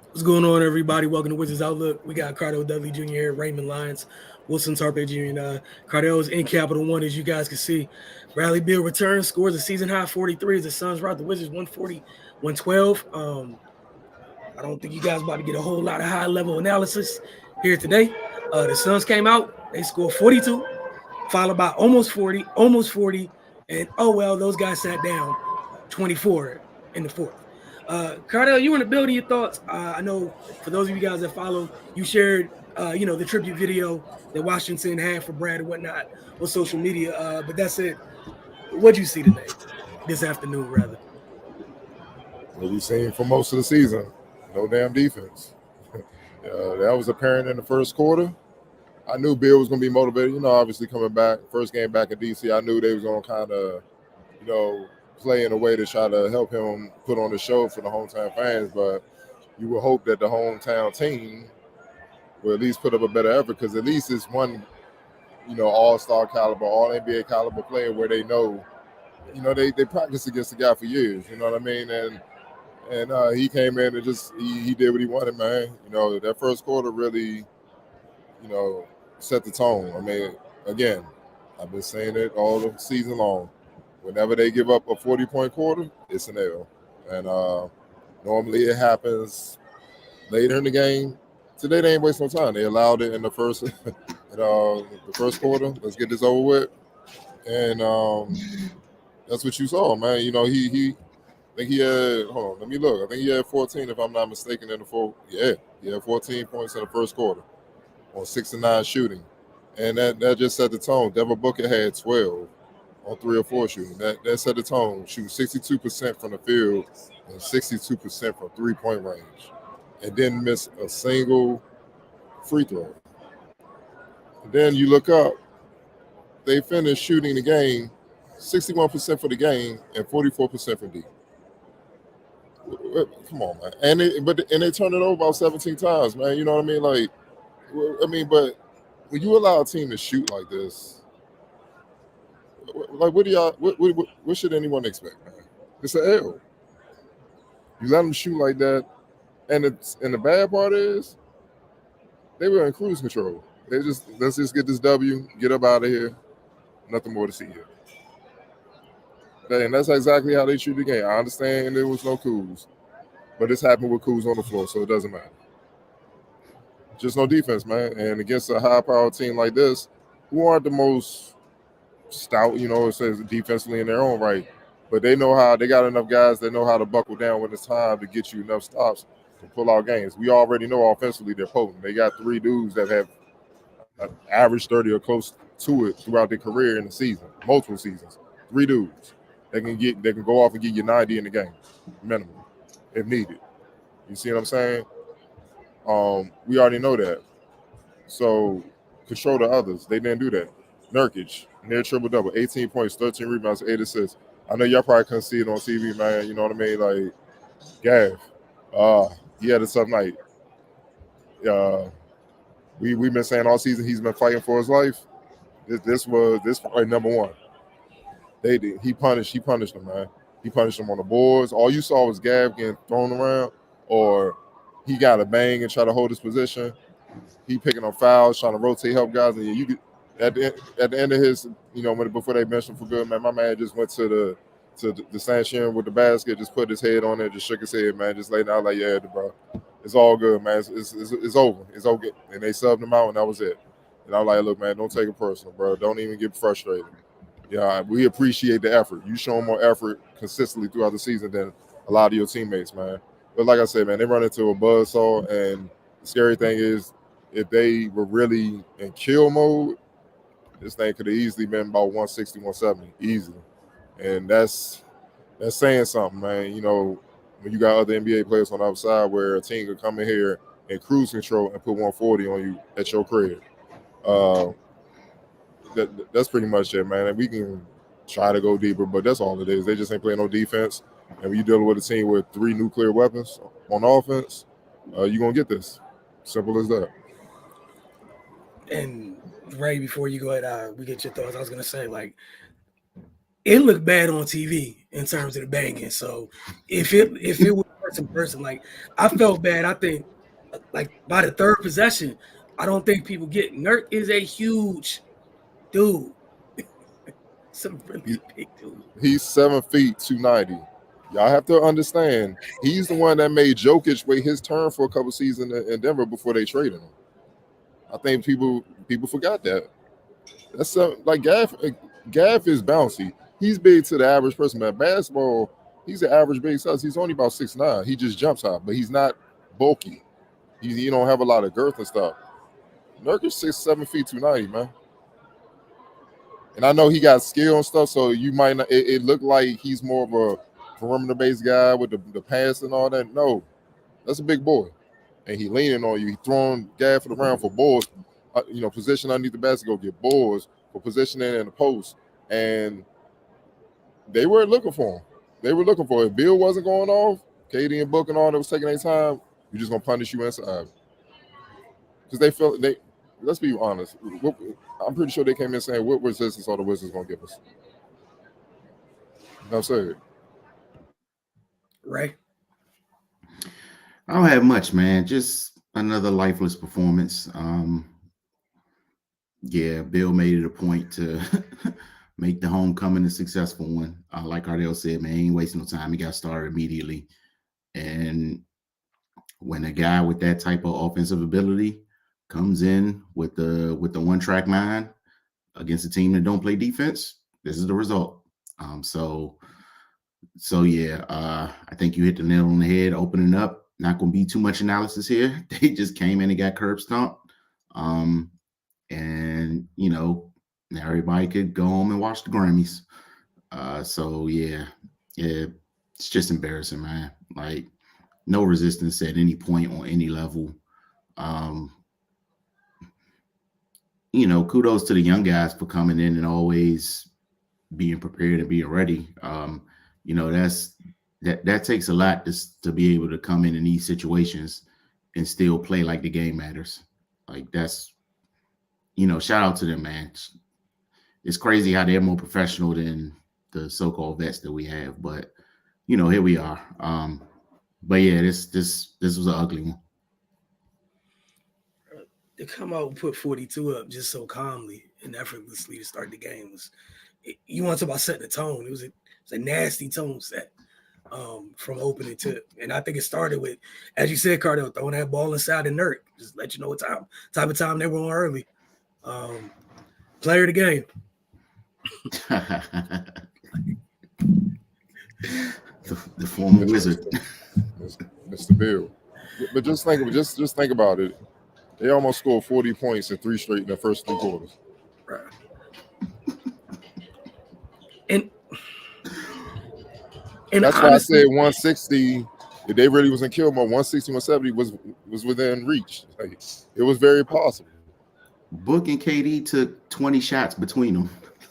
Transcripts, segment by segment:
What's going on, everybody? Welcome to Wizards Outlook. We got Cardell Dudley Jr. here, Raymond Lyons, Wilson Tarpe Jr., and Cardell is in Capital One, as you guys can see. Bradley Beal returns, scores a season high 43 as the Suns rout the Wizards 140, 112. I don't think you guys about to get a whole lot of high-level analysis here today. The Suns came out, they scored 42, followed by almost 40, and oh well, those guys sat down 24 in the fourth. Cardell, you want to build on your thoughts? I know for those of you guys that follow, you shared, the tribute video that Washington had for Brad and whatnot on social media. But that's it. What'd you see today, this afternoon, rather? What we seen for most of the season, no damn defense. That was apparent in the first quarter. I knew Bill was going to be motivated. Obviously coming back, first game back in DC, I knew they was going to kind of, play in a way to try to help him put on the show for the hometown fans. But you would hope that the hometown team will at least put up a better effort, because at least it's one, all-star caliber, all NBA caliber player where they know, they practiced against the guy for years. You know what I mean? And he came in and just he did what he wanted, man. That first quarter really, set the tone. I mean, again, I've been saying it all the season long. Whenever they give up a 40-point quarter, it's an L. And normally it happens later in the game. Today they ain't waste no time. They allowed it in the first the first quarter. Let's get this over with. And that's what you saw, man. He I think he had, hold on, let me look. I think he had 14, if I'm not mistaken, in the fourth. Yeah, he had 14 points in the first quarter on 6 of 9 shooting. And that just set the tone. Devin Booker had 12 on 3 or 4 shooting. That set the tone. Shooting 62% from the field and 62% from three-point range. And didn't miss a single free throw. And then you look up, they finished shooting the game 61% for the game and 44% from deep. Come on, man. And they turned it over about 17 times, man. You know what I mean? But when you allow a team to shoot like this, like, what should anyone expect, man? It's an L. You let them shoot like that, and the bad part is they were in cruise control. Let's just get this W, get up out of here. Nothing more to see here. And that's exactly how they treat the game. I understand there was no Kuz, but this happened with Kuz on the floor, so it doesn't matter. Just no defense, man. And against a high-powered team like this, who aren't the most stout, it says defensively in their own right, but they got enough guys that know how to buckle down when it's time to get you enough stops to pull out games. We already know offensively they're potent. They got 3 dudes that have average 30 or close to it throughout their career in the season, multiple seasons. 3 dudes. They can go off and get you 90 in the game, minimum, if needed. You see what I'm saying? We already know that. So control the others. They didn't do that. Nurkic, near triple-double, 18 points, 13 rebounds, 8 assists. I know y'all probably couldn't see it on TV, man. You know what I mean? Like, Gav, he had a tough night. We've been saying all season he's been fighting for his life. This was number one. He punished them, man. He punished them on the boards. All you saw was Gav getting thrown around, or he got a bang and try to hold his position. He picking up fouls, trying to rotate, help guys. And you could, at the end of his, before they benched him for good, man, my man just went to the stanchion with the basket, just put his head on it, just shook his head, man, just laid out like, yeah, bro, it's all good, man. It's over. It's okay. And they subbed him out, and that was it. And I was like, look, man, don't take it personal, bro. Don't even get frustrated. Yeah, we appreciate the effort. You show more effort consistently throughout the season than a lot of your teammates, man. But like I said, man, they run into a buzzsaw, and the scary thing is if they were really in kill mode, this thing could have easily been about 160, 170, easily. And that's saying something, man. When you got other NBA players on the outside where a team could come in here and cruise control and put 140 on you at your crib. That's pretty much it, man. And we can try to go deeper, but that's all it is. They just ain't playing no defense. And when you're dealing with a team with 3 nuclear weapons on offense, you're going to get this. Simple as that. And right before you go ahead, we get your thoughts. I was going to say, like, it looked bad on TV in terms of the banging. So if it was person. Like I felt bad. I think like by the third possession, I don't think people get Nurk is a huge dude. Some really big dude. He's 7 feet 290. Y'all have to understand, he's the one that made Jokic wait his turn for a couple seasons in Denver before they traded him. I think people forgot that. That's like Gaff is bouncy. He's big to the average person. Man, basketball, he's an average big size. He's only about 6'9". He just jumps high, but he's not bulky. He don't have a lot of girth and stuff. Nurk is 7 feet 290, man. And I know he got skill and stuff, so you might not. It looked like he's more of a perimeter-based guy with the pass and all that. No, that's a big boy, and he leaning on you. He throwing Gaff around for balls. Position underneath the basket, go get balls for positioning in the post, and they weren't looking for him. They were looking for it. If Bill wasn't going off, KD and Book and all that was taking their time. We're just gonna punish you inside because they felt they. Let's be honest. I'm pretty sure they came in saying, what resistance are the Wizards going to give us? You know what I'm saying? Right. I don't have much, man. Just another lifeless performance. Yeah, Bill made it a point to make the homecoming a successful one. Like Ardell said, man, he ain't wasting no time. He got started immediately. And when a guy with that type of offensive ability comes in with the one-track mind against a team that don't play defense, this is the result. So yeah, I think you hit the nail on the head opening up. Not going to be too much analysis here. They just came in and got curb stomped. And now everybody could go home and watch the Grammys. So yeah, it's just embarrassing, man. Like no resistance at any point on any level. Kudos to the young guys for coming in and always being prepared and being ready. That takes a lot to be able to come in these situations and still play like the game matters. Like that's, shout out to them, man. It's crazy how they're more professional than the so-called vets that we have, but here we are. But yeah, this was an ugly one. To come out and put 42 up just so calmly and effortlessly to start the game you want to talk about setting the tone. It was a nasty tone set from opening to, and I think it started with, as you said, Cardell, throwing that ball inside the Nurk. Just let you know what type of time they were on early. Player of the game. the former Wizard. Mr. Bill. But just think about it. They almost scored 40 points in 3 straight in the first 3 quarters. Right. And that's honestly, why I said 160. If they really was in kill mode, 160, 170 was within reach. Like, it was very possible. Book and KD took 20 shots between them.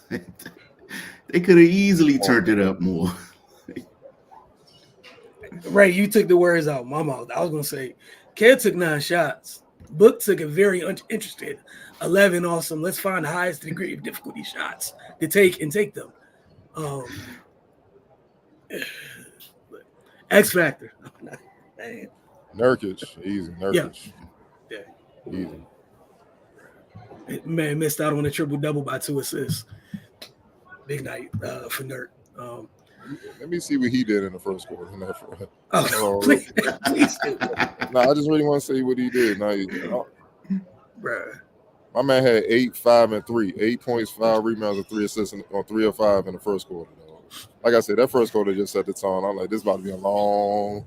They could have easily turned it up more. Right, you took the words out of my mouth. I was gonna say, Kid took 9 shots. Book took a very interested 11 awesome. Let's find the highest degree of difficulty shots to take and take them. X Factor. Nurkic, easy. Nurkic. Yeah. Easy. Man, missed out on a triple-double by 2 assists. Big night for Nurk. Let me see what he did in the first quarter. Please do. No, I just really want to see what he did. Bruh. My man had 8, 5, and 3. 8 points, 5 rebounds, and 3 assists on 3 of 5 in the first quarter. Like I said, that first quarter just set the tone. I'm like, this is about to be a long.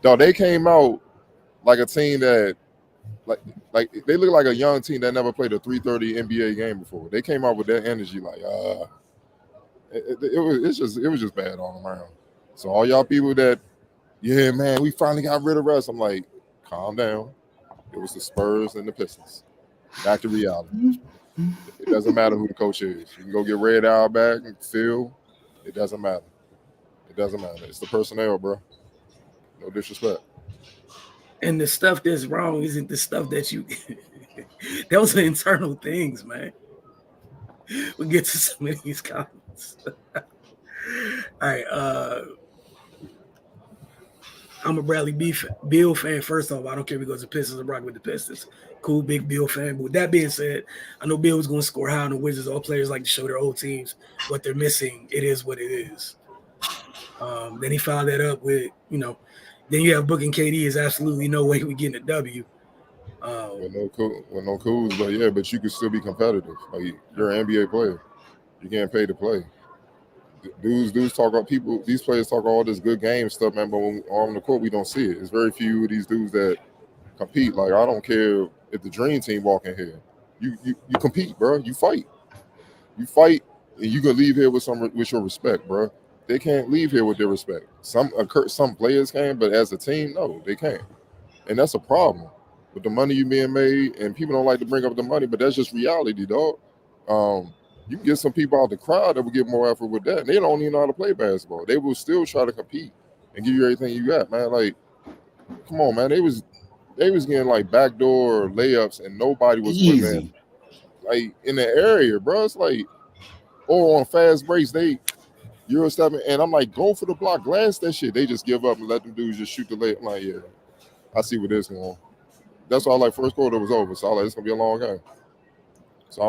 Dog, they came out like a team that, like they look like a young team that never played a 3:30 NBA game before. They came out with that energy, like it was just bad all around. So all y'all people that, yeah, man, we finally got rid of Russ. I'm like, calm down. It was the Spurs and the Pistons. Back to reality. It doesn't matter who the coach is. You can go get Red Auerbach and Phil. It doesn't matter. It doesn't matter. It's the personnel, bro. No disrespect. And the stuff that's wrong isn't the stuff that you those are internal things, man. We'll get to some of these comments. All right. I'm a Bradley Beal fan. First off, I don't care if he goes to Pistons or rock with the Pistons. Cool, big Beal fan. But with that being said, I know Beal was going to score high on the Wizards. All players like to show their old teams what they're missing. It is what it is. Then he followed that up with, then you have Book and KD. Is absolutely no way we getting a W. With no cools, but you can still be competitive. Like you're an NBA player, you getting paid to play. Dudes talk about people. These players talk all this good game stuff, man. But when on the court, we don't see it. It's very few of these dudes that compete. Like I don't care if the dream team walk in here. You compete, bro. You fight, and you can leave here with your respect, bro. They can't leave here with their respect. Some players can, but as a team, no, they can't, and that's a problem with the money you being made. And people don't like to bring up the money, but that's just reality, dog. You can get some people out the crowd that will get more effort with that, and they don't even know how to play basketball. They will still try to compete and give you everything you got, man. Like, come on, man. They was getting like backdoor layups, and nobody was putting that like in the area, bro. It's like, or on fast breaks, Euro stepping, and I'm like, go for the block, glass that shit. They just give up and let them dudes just shoot the layup. I'm like, yeah, I see where this going. That's why I like first quarter was over, so I like it's gonna be a long game. So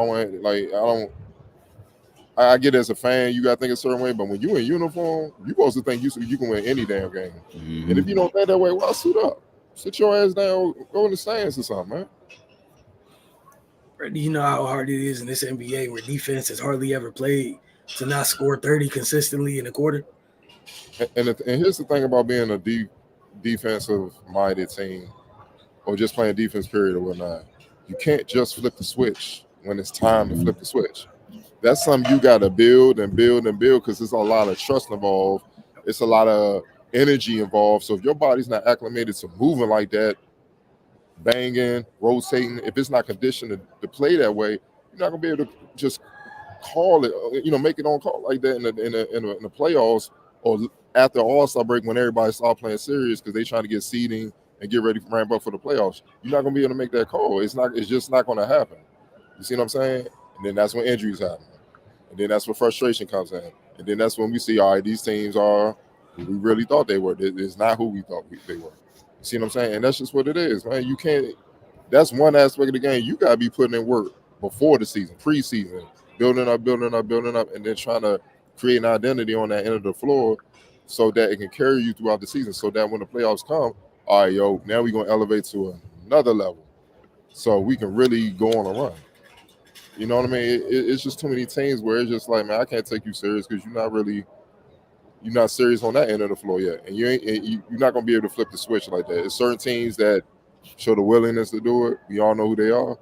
I get it as a fan, you gotta think a certain way, but when you in uniform, you supposed to think you can win any damn game. Mm-hmm. And if you don't think that way, well, suit up. Sit your ass down, go in the stands or something, man. You know how hard it is in this NBA where defense has hardly ever played to not score 30 consistently in a quarter. And here's the thing about being a defensive-minded team or just playing defense period or whatnot. You can't just flip the switch when it's time to flip the switch. That's something you got to build and build and build because there's a lot of trust involved. It's a lot of energy involved. So if your body's not acclimated to moving like that, banging, rotating, if it's not conditioned to play that way, you're not going to be able to just call it, make it on call like that in the playoffs or after All-Star break when everybody start playing serious because they trying to get seeding and get ready for ramp up for the playoffs. You're not going to be able to make that call. It's just not going to happen. You see what I'm saying? And then that's when injuries happen. And then that's where frustration comes in. And then that's when we see, all right, these teams are who we really thought they were. It's not who we thought they were. You see what I'm saying? And that's just what it is, man. You can't – that's one aspect of the game. You got to be putting in work before the season, preseason, building up, and then trying to create an identity on that end of the floor so that it can carry you throughout the season so that when the playoffs come, all right, yo, now we're going to elevate to another level so we can really go on a run. You know what I mean? It's just too many teams where it's just like, man, I can't take you serious because you're not serious on that end of the floor yet, and you're not gonna be able to flip the switch like that. It's certain teams that show the willingness to do it. We all know who they are,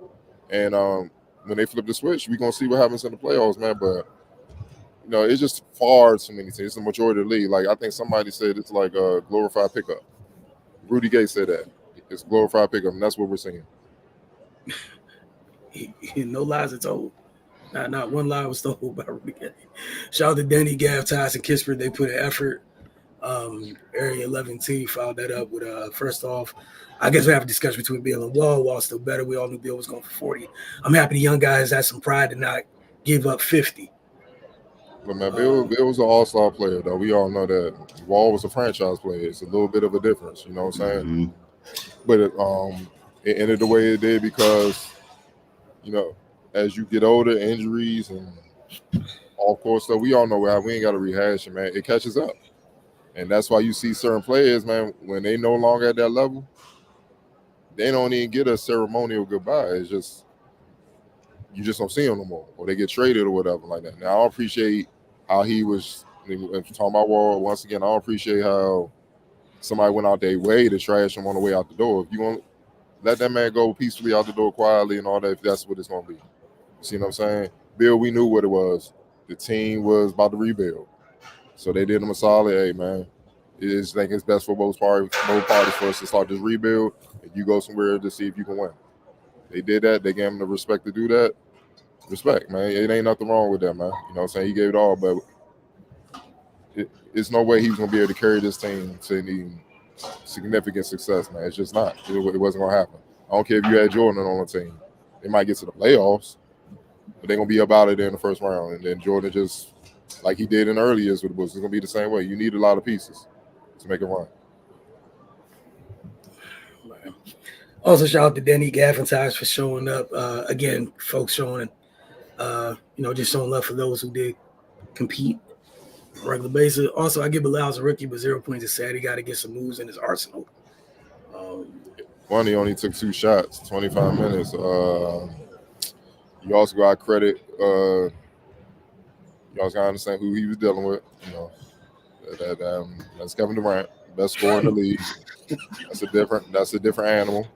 and when they flip the switch, we're gonna see what happens in the playoffs, man. But it's just far too many teams. It's the majority of the league. Like I think somebody said it's like a glorified pickup. Rudy Gay said that it's glorified pickup, and that's what we're seeing. No lies are told. Not one lie was told by Rudy Gay. Shout out to Danny, Gav, Tyson, and Kispert. They put in effort. Area 11 team followed that up with first off, I guess we have a discussion between Beal and Wall. Wall's still better. We all knew Beal was going for 40. I'm happy the young guys had some pride to not give up 50. But man, Bill was an all-star player, though. We all know that. Wall was a franchise player. It's a little bit of a difference, you know what I'm saying? Mm-hmm. But it ended the way it did because, as you get older, injuries and all course stuff, we all know we ain't got to rehash it, man. It catches up. And that's why you see certain players, man, when they no longer at that level, they don't even get a ceremonial goodbye. It's just, you just don't see them no more. Or they get traded or whatever like that. Now, I appreciate how he was, talking about Wall, once again, I appreciate how somebody went out their way to trash him on the way out the door. If you want to let that man go peacefully out the door quietly and all that, if that's what it's going to be. You see what I'm saying? Bill, we knew what it was. The team was about to rebuild. So they did him a solid, hey, man, I think it's best for both parties for us to start this rebuild, and you go somewhere to see if you can win. They did that. They gave him the respect to do that. Respect, man. It ain't nothing wrong with that, man. You know what I'm saying? He gave it all, but it's no way he was going to be able to carry this team to any significant success, man. It's just not. It wasn't going to happen. I don't care if you had Jordan on the team. They might get to the playoffs, but they're going to be about it in the first round. And then Jordan just, like he did in early years with the Bulls, it's going to be the same way. You need a lot of pieces to make it run. man. Also, shout out to Danny Gaffentires for showing up. Again, folks showing, just showing love for those who did compete on a regular basis. Also, I give Bilal as a rookie, but 0 points is sad. He got to get some moves in his arsenal. One, he only took 2 shots, 25 minutes. You also got credit. You also got to understand who he was dealing with. That's Kevin Durant, best scorer in the league. That's a different animal.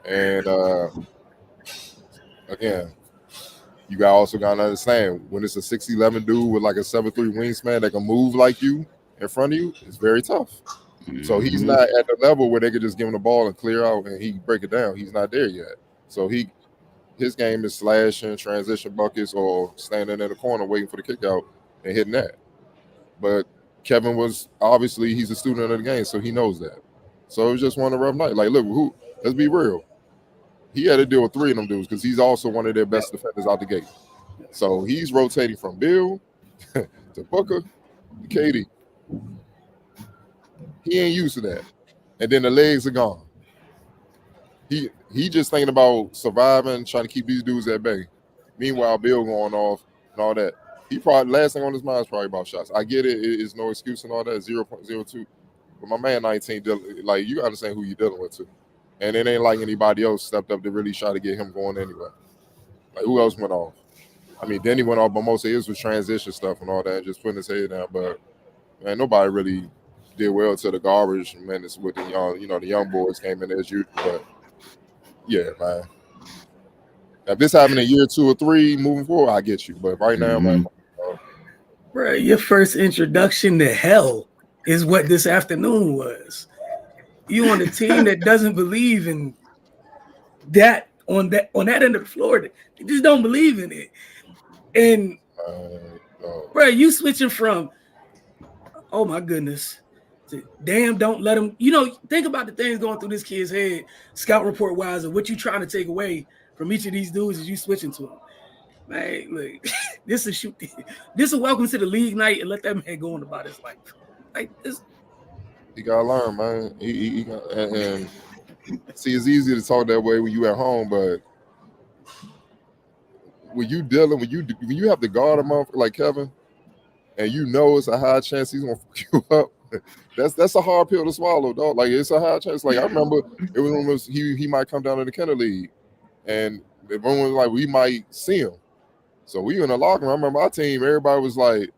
And again, you also got to understand when it's a 6'11" dude with like a 7'3" wingspan that can move like you in front of you, it's very tough. So he's not at the level where they could just give him the ball and clear out and he break it down. He's not there yet. So his game is slashing, transition buckets, or standing in the corner waiting for the kick out and hitting that. But Kevin was obviously he's a student of the game, so he knows that. So it was just one of a rough night. Like, look, let's be real. He had to deal with 3 of them dudes because he's also one of their best defenders out the gate. So he's rotating from Bill to Booker to KD. He ain't used to that. And then the legs are gone. He just thinking about surviving, trying to keep these dudes at bay. Meanwhile, Bill going off and all that. He probably last thing on his mind is probably about shots. I get it. It's no excuse and all that, 0.02. But my man 19, like, you got to understand who you're dealing with too. And it ain't like anybody else stepped up to really try to get him going anyway. Like, who else went off? I mean, Denny went off, but most of his was transition stuff and all that, just putting his head down. But, man, nobody really did well to the garbage minutes with the the young boys came in as usual. But, yeah, man. If this happened in year 2 or 3 moving forward, I get you. But right now, man. Bro, your first introduction to hell is what this afternoon was. You on a team that doesn't believe in that on that end of the floor. They just don't believe in it. And bro, you switching from oh my goodness to damn, don't let him. Think about the things going through this kid's head, scout report wise, and what you trying to take away from each of these dudes as you switching to them. Man, look, this is welcome to the league night and let that man go on about his life. Like this. He gotta learn, man. He and see, it's easy to talk that way when you at home, but when you have to guard a motherfucker like Kevin, and you know it's a high chance he's gonna fuck you up. That's a hard pill to swallow, dog. Like, it's a high chance. Like, I remember it was almost he might come down to the Kenner League, and everyone was like, we might see him. So we in the locker room. I remember our team, everybody was like,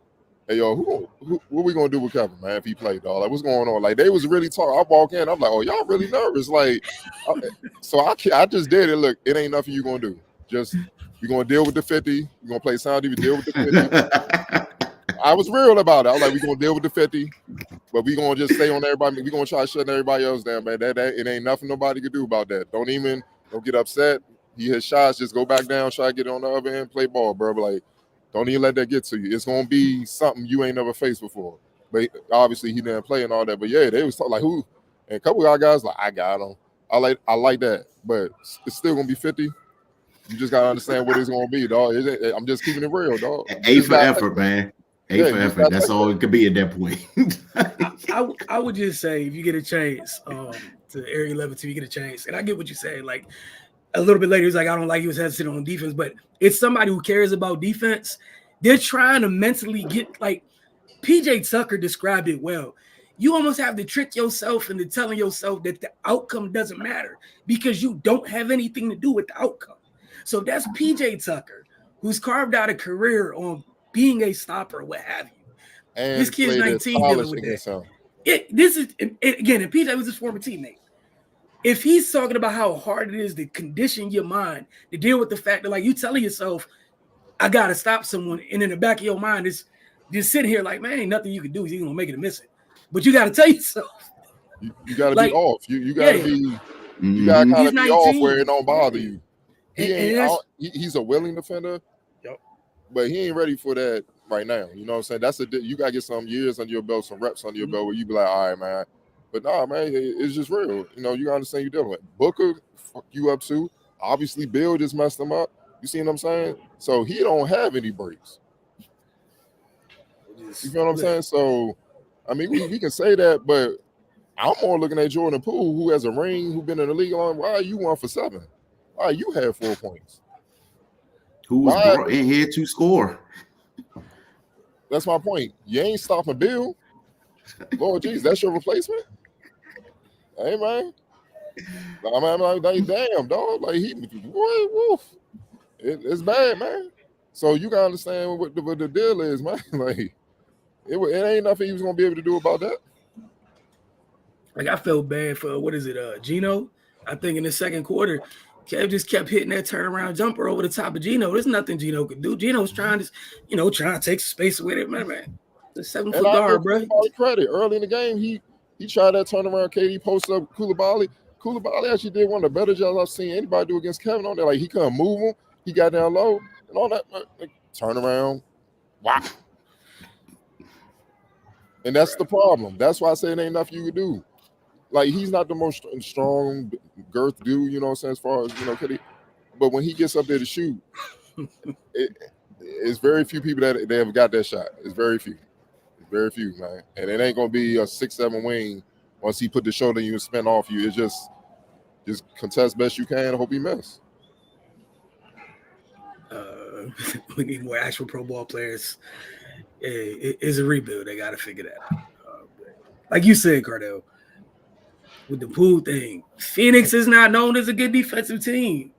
hey, yo, what we gonna do with Kevin, man, if he played, dog? Like, what's going on? Like, they was really talking. I walk in, I'm like, oh, y'all really nervous. Like, so I just did it. Look, it ain't nothing you gonna do. Just, you're gonna deal with the 50. You're gonna play sound, you deal with the 50. I was real about it. I was like, we're gonna deal with the 50, but we gonna just stay on everybody. We're gonna try to shut everybody else down, man. That it ain't nothing nobody can do about that. Don't get upset. He hit shots, just go back down, try to get on the other end, play ball, bro. But like, don't even let that get to you. It's gonna be something you ain't never faced before. But obviously he didn't play and all that. But yeah, they was talking like who, and a couple of guys like, I got him. I like that, but it's still gonna be 50. You just gotta understand what it's gonna be, dog. I'm just keeping it real, dog. A for effort, man. A for effort. That's all it could be at that point. I would just say if you get a chance to Area 11 2, you get a chance. And I get what you say. Like, a little bit later, he's like, I don't like he was hesitant on defense, but it's somebody who cares about defense. They're trying to mentally get, like, PJ Tucker described it well. You almost have to trick yourself into telling yourself that the outcome doesn't matter because you don't have anything to do with the outcome. So that's PJ Tucker, who's carved out a career on being a stopper, what have you. And this kid's 19 dealing with that. Again, and PJ was his former teammate. If he's talking about how hard it is to condition your mind to deal with the fact that, like, you telling yourself, I got to stop someone, and in the back of your mind is just sitting here like, man, ain't nothing you can do. He's going to make it and miss it. But you got to tell yourself. You got to be off. You got to be you got to kind of be off where it don't bother you. He's a willing defender, but he ain't ready for that right now. You know what I'm saying? You got to get some years under your belt, some reps under your belt where you be like, all right, man. But nah, man, it's just real. You know, you understand you're dealing with. Booker fuck you up too. Obviously, Bill just messed him up. You see what I'm saying? So he don't have any breaks. You feel what I'm saying? So, I mean, we can say that, but I'm more looking at Jordan Poole, who has a ring, who been in the league long. Why are you 1 for 7? Why you had 4 points? Who was brought in here to score? That's my point. You ain't stopping Bill. Lord Jesus, that's your replacement? Hey, man. I'm like, damn, dog. Like, boy, woof. It's bad, man. So you gotta understand what the deal is, man. Like, it ain't nothing he was gonna be able to do about that. Like, I felt bad for Gino. I think in the second quarter, Kev just kept hitting that turnaround jumper over the top of Gino. There's nothing Gino could do. Gino's trying to take space with it, man. The 7-foot guard, bro. Credit early in the game, he tried that turnaround. KD posted up Koulibaly. Koulibaly actually did one of the better jobs I've seen anybody do against Kevin on there. Like, he couldn't move him. He got down low and all that. Like, turnaround. Wow. And that's the problem. That's why I say it ain't nothing you could do. Like, he's not the most strong girth dude, you know what I'm saying, as far as, KD. But when he gets up there to shoot, it's very few people that they have got that shot. It's very few. Very few, man. And it ain't gonna be a 6-7 wing once he put the shoulder you and spin off you. It's just contest best you can. Hope he miss. We need more actual pro ball players. It's a rebuild. They got to figure that out. Like you said, Cardell, with the Poole thing, Phoenix is not known as a good defensive team.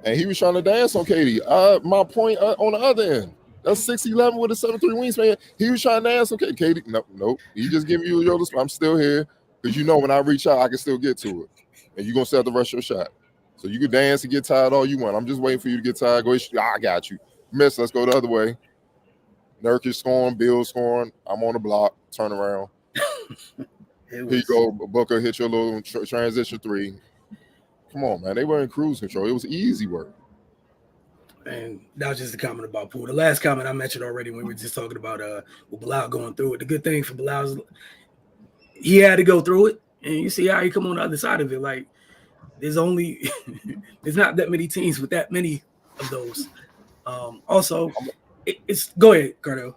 And he was trying to dance on KD. My point on the other end. That's 6'11" with a 7'3" wingspan. He was trying to dance on KD. Nope. He just giving you your I'm still here. Because when I reach out, I can still get to it. And you're going to set the rest of your shot. So you can dance and get tired all you want. I'm just waiting for you to get tired. I got you. Miss, let's go the other way. Nurkic scoring, Bill scoring. I'm on the block. Turn around. Here you go. Booker hit your little transition 3. Come on, man. They were in cruise control. It was easy work. And that was just a comment about Poole. The last comment I mentioned already when we were just talking about Bilal going through it. The good thing for Bilal is he had to go through it, and you see how he come on the other side of it. Like, there's not that many teams with that many of those. Also, go ahead, Cardo.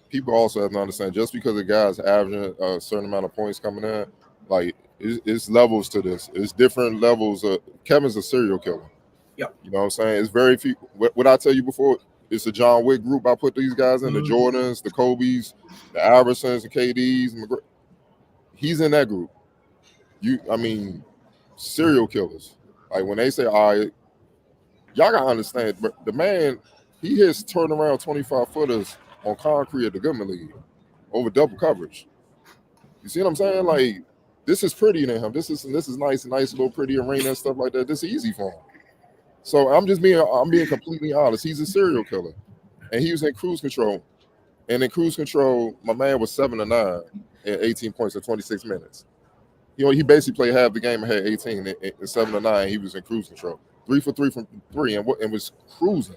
People also have to understand, just because a guy's averaging a certain amount of points coming in, like, it's levels to this. It's different levels. Kevin's a serial killer. Yep. You know what I'm saying? It's very few. What I tell you before, it's a John Wick group I put these guys in, the Jordans, the Kobes, the Iversons, the KDs. He's in that group. Serial killers. Like, when they say, all right, y'all got to understand, but the man, he hits turnaround 25-footers on concrete at the Goodman League over double coverage. You see what I'm saying? Like, this is pretty to him. This is nice little pretty arena and stuff like that. This is easy for him. So I'm being completely honest. He's a serial killer, and he was in cruise control. And in cruise control, my man was 7-9 and 18 points in 26 minutes. He basically played half the game and had 18 and 7-9. He was in cruise control, 3 for 3 from 3, and was cruising.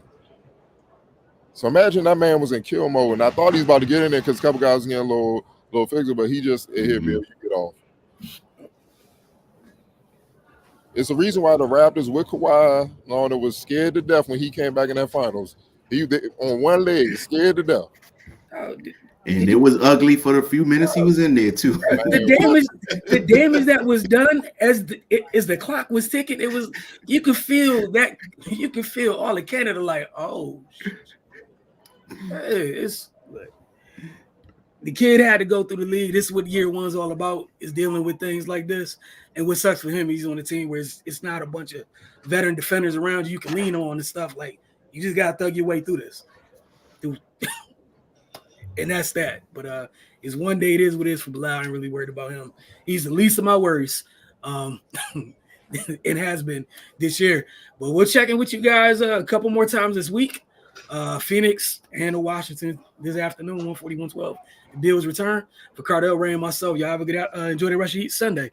So imagine that man was in kill mode, and I thought he was about to get in there because a couple guys was getting a little fixer, but he just here, Bill, you get off. It's the reason why the Raptors with Kawhi Leonard was scared to death when he came back in that finals. He on one leg, scared to death. And it was ugly for the few minutes he was in there too. The damage that was done as the clock was ticking, it was you could feel all of Canada like, oh, hey, the kid had to go through the league. This is what year one's all about, is dealing with things like this. And what sucks for him, he's on a team where it's not a bunch of veteran defenders around you can lean on and stuff. Like, you just got to thug your way through this. And that's that. But it's one day, it is what it is for Bilal. I ain't really worried about him. He's the least of my worries. It has been this year. But we'll check in with you guys a couple more times this week. Phoenix and Washington this afternoon, 140-112. The Bills return. For Cardell, Ray, and myself, y'all have a good enjoy the rest of your Sunday.